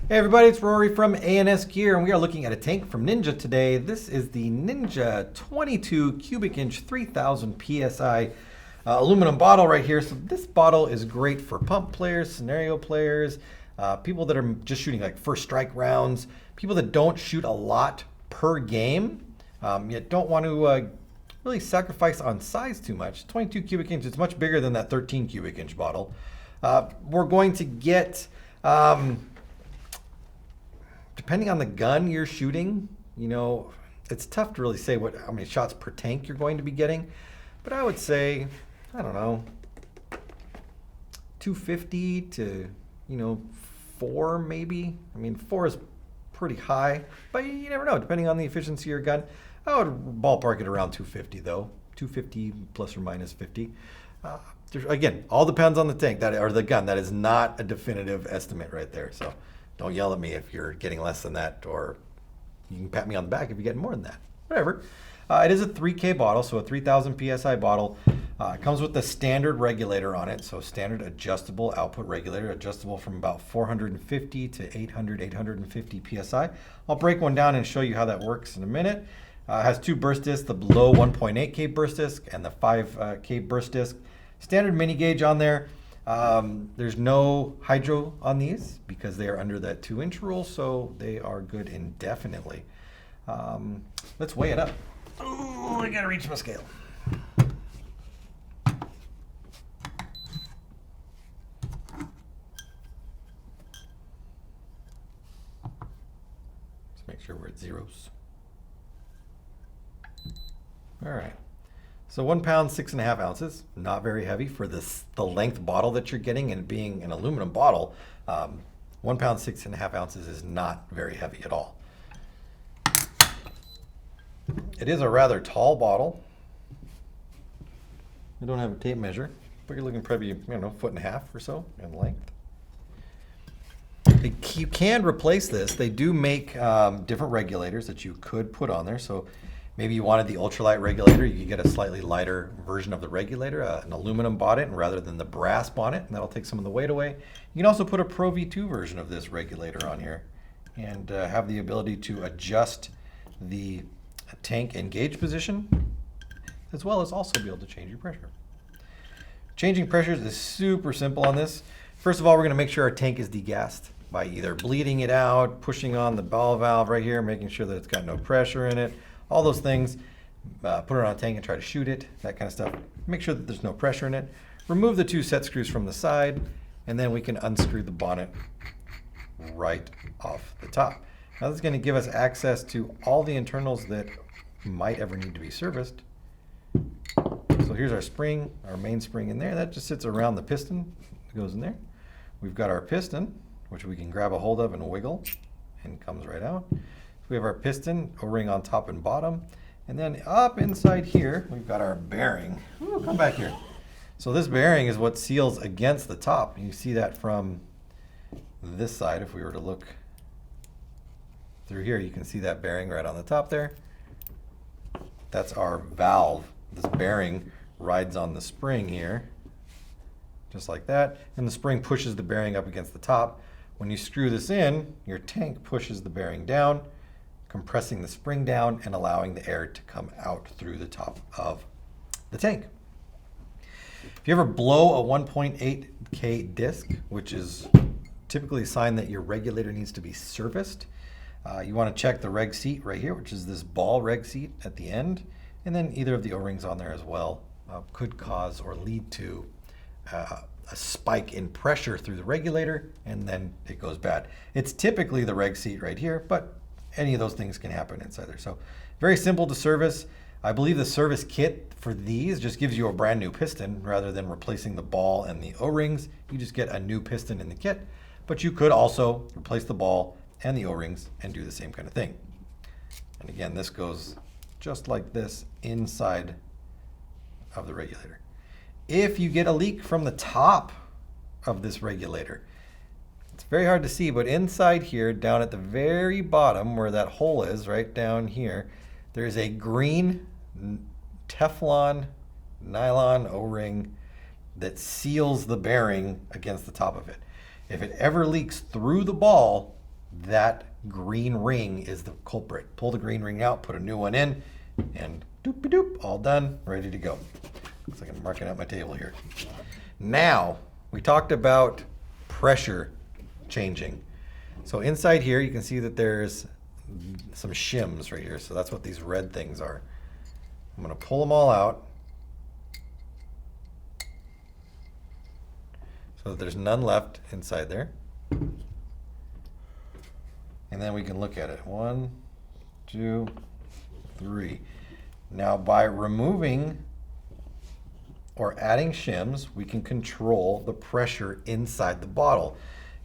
Hey everybody, it's Rory from ANS Gear, and we are looking at a tank from Ninja today. This is the Ninja 22 cubic inch 3000 PSI aluminum bottle right here. So this bottle is great for pump players, scenario players, people that are just shooting like first strike rounds, people that don't shoot a lot per game, yet don't want to really sacrifice on size too much. 22 cubic inch, it's much bigger than that 13 cubic inch bottle. We're going to get... depending on the gun you're shooting, it's tough to really say how many shots per tank you're going to be getting. But I would say, I don't know, 250 to, 4 maybe. I mean, 4 is pretty high, but you never know, depending on the efficiency of your gun. I would ballpark it around 250 though, 250 plus or minus 50. Again, all depends on the tank or the gun. That is not a definitive estimate right there. So don't yell at me if you're getting less than that, or you can pat me on the back if you're getting more than that. Whatever. It is a 3K bottle, so a 3000 PSI bottle. It comes with the standard regulator on it, so standard adjustable output regulator, adjustable from about 450 to 850 PSI. I'll break one down and show you how that works in a minute. It has 2 burst discs, the below 1.8K burst disc and the 5K burst disc. Standard mini gauge on there. There's no hydro on these because they are under that 2-inch rule, so they are good indefinitely. Let's weigh it up. Oh, I gotta reach my scale. Let's make sure we're at zeros. All right. So 1 pound, 6.5 ounces, not very heavy for the length bottle that you're getting, and being an aluminum bottle. 1 pound, 6.5 ounces is not very heavy at all. It is a rather tall bottle. I don't have a tape measure, but you're looking probably, 1.5 feet or so in length. You can replace this. They do make different regulators that you could put on there. So maybe you wanted the ultralight regulator, you could get a slightly lighter version of the regulator, an aluminum bonnet rather than the brass bonnet, and that'll take some of the weight away. You can also put a Pro V2 version of this regulator on here and have the ability to adjust the tank and gauge position, as well as also be able to change your pressure. Changing pressures is super simple on this. First of all, we're going to make sure our tank is degassed by either bleeding it out, pushing on the ball valve right here, making sure that it's got no pressure in it. All those things, put it on a tank and try to shoot it, that kind of stuff. Make sure that there's no pressure in it. Remove the 2 set screws from the side, and then we can unscrew the bonnet right off the top. Now this is going to give us access to all the internals that might ever need to be serviced. So here's our spring, our main spring in there. That just sits around the piston that goes in there. We've got our piston, which we can grab a hold of and wiggle, and comes right out. We have our piston, O-ring on top and bottom, and then up inside here, we've got our bearing. Ooh, come back here. So this bearing is what seals against the top. You see that from this side. If we were to look through here, you can see that bearing right on the top there. That's our valve. This bearing rides on the spring here, just like that, and the spring pushes the bearing up against the top. When you screw this in, your tank pushes the bearing down, compressing the spring down and allowing the air to come out through the top of the tank. If you ever blow a 1.8K disc, which is typically a sign that your regulator needs to be serviced, you want to check the reg seat right here, which is this ball reg seat at the end, and then either of the O-rings on there as well could cause or lead to a spike in pressure through the regulator, and then it goes bad. It's typically the reg seat right here, but any of those things can happen inside there. So very simple to service. I believe the service kit for these just gives you a brand new piston rather than replacing the ball and the O-rings. You just get a new piston in the kit, but you could also replace the ball and the O-rings and do the same kind of thing. And again, this goes just like this inside of the regulator. If you get a leak from the top of this regulator, it's very hard to see, but inside here, down at the very bottom where that hole is, right down here, there's a green Teflon nylon O-ring that seals the bearing against the top of it. If it ever leaks through the ball, that green ring is the culprit. Pull the green ring out, put a new one in, and doop-a-doop, all done, ready to go. Looks like I'm marking out my table here. Now, we talked about pressure changing. So inside here, you can see that there's some shims right here. So that's what these red things are. I'm gonna pull them all out so that there's none left inside there. And then we can look at it. 1, 2, 3. Now by removing or adding shims, we can control the pressure inside the bottle.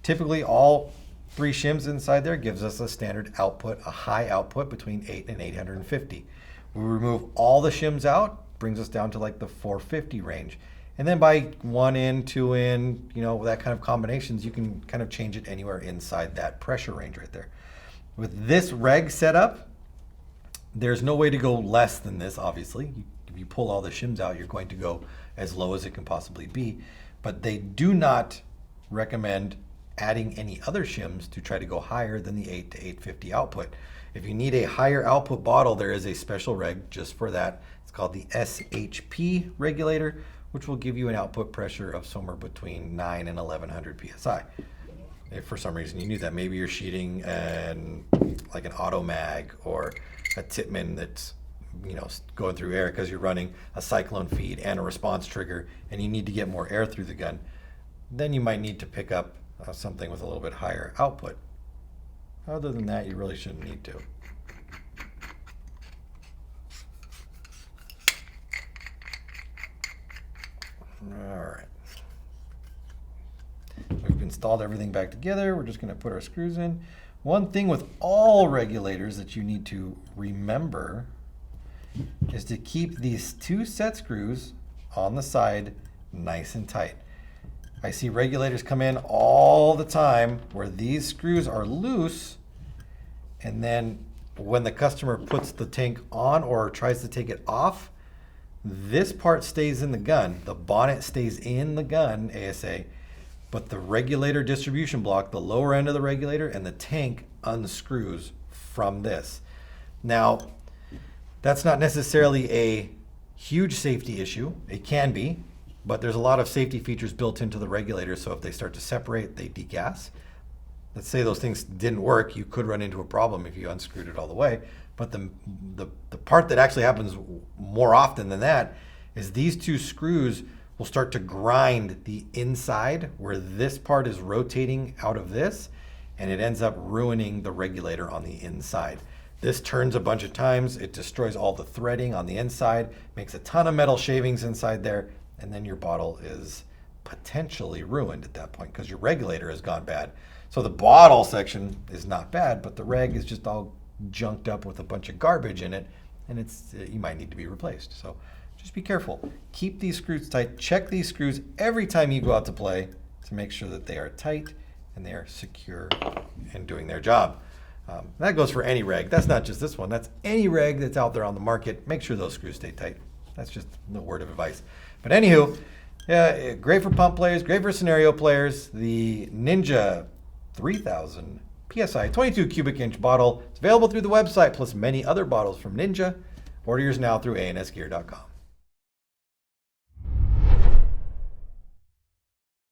Typically all 3 shims inside there gives us a standard output, a high output between 8 and 850. We remove all the shims out, brings us down to like the 450 range. And then by 1 in, 2 in, you know, that kind of combinations, you can kind of change it anywhere inside that pressure range right there. With this reg setup, there's no way to go less than this, obviously. If you pull all the shims out, you're going to go as low as it can possibly be. But they do not recommend adding any other shims to try to go higher than the 8 to 850 output. If you need a higher output bottle, there is a special reg just for that. It's called the SHP regulator, which will give you an output pressure of somewhere between 9 and 1100 psi. If for some reason you need that, maybe you're sheeting like an auto mag or a Titman that's going through air because you're running a cyclone feed and a response trigger and you need to get more air through the gun, then you might need to pick up something with a little bit higher output. Other than that, you really shouldn't need to. All right. We've installed everything back together. We're just going to put our screws in. One thing with all regulators that you need to remember is to keep these 2 set screws on the side nice and tight. I see regulators come in all the time where these screws are loose, and then when the customer puts the tank on or tries to take it off, this part stays in the gun. The bonnet stays in the gun, ASA, but the regulator distribution block, the lower end of the regulator, and the tank unscrews from this. Now, that's not necessarily a huge safety issue. It can be, but there's a lot of safety features built into the regulator, so if they start to separate, they degas. Let's say those things didn't work, you could run into a problem if you unscrewed it all the way. But the part that actually happens more often than that is these 2 screws will start to grind the inside where this part is rotating out of this, and it ends up ruining the regulator on the inside. This turns a bunch of times, it destroys all the threading on the inside, makes a ton of metal shavings inside there, and then your bottle is potentially ruined at that point because your regulator has gone bad. So the bottle section is not bad, but the reg is just all junked up with a bunch of garbage in it, and you might need to be replaced. So just be careful. Keep these screws tight. Check these screws every time you go out to play to make sure that they are tight and they are secure and doing their job. That goes for any reg. That's not just this one. That's any reg that's out there on the market. Make sure those screws stay tight. That's just a word of advice. But anywho, yeah, great for pump players, great for scenario players. The Ninja 3000 PSI 22 cubic inch bottle is available through the website, plus many other bottles from Ninja. Order yours now through ansgear.com.